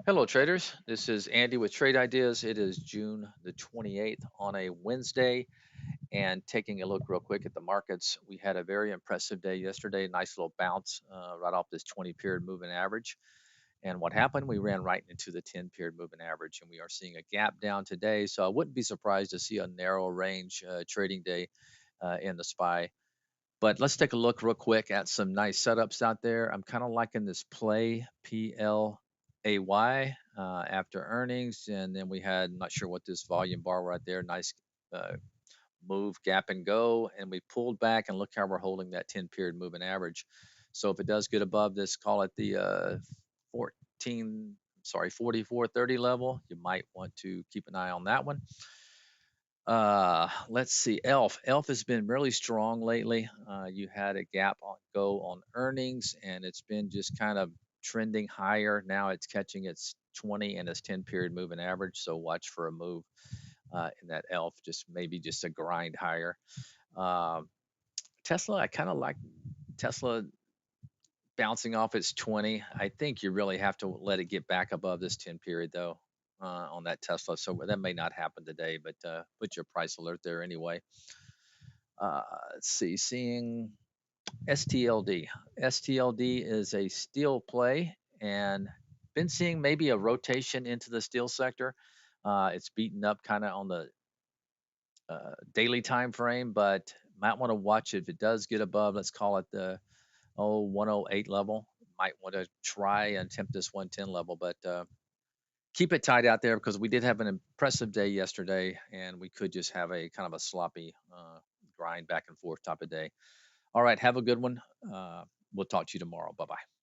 Hello, traders. This is Andy with Trade Ideas. It is June the 28th on a Wednesday. And taking a look real quick at the markets, we had a very impressive day yesterday. Nice little bounce right off this 20 period moving average. And what happened? We ran right into the 10 period moving average, and we are seeing a gap down today. So I wouldn't be surprised to see a narrow range trading day in the SPY. But let's take a look real quick at some nice setups out there. I'm kind of liking this play PLAY after earnings, and then we had not sure what this volume bar right there. Nice uh, move, gap and go, and we pulled back and look how we're holding that 10 period moving average. So if it does get above this, call it the 4430 level, you might want to keep an eye on that one. Let's see. Elf has been really strong lately. You had a gap go on earnings, and it's been just kind of trending higher. Now it's catching its 20 and its 10 period moving average. So watch for a move in that Elf, just maybe just a grind higher. Um, Tesla, I kind of like Tesla bouncing off its 20. I think you really have to let it get back above this 10 period though. On that Tesla, so that may not happen today, but put your price alert there anyway. Let's see, seeing STLD. STLD is a steel play and been seeing maybe a rotation into the steel sector. It's beaten up kind of on the daily time frame, but might want to watch it if it does get above, let's call it the 108 level. Might want to try and attempt this 110 level, but keep it tight out there because we did have an impressive day yesterday, and we could just have a kind of a sloppy grind back and forth type of day. All right, have a good one. We'll talk to you tomorrow. Bye bye.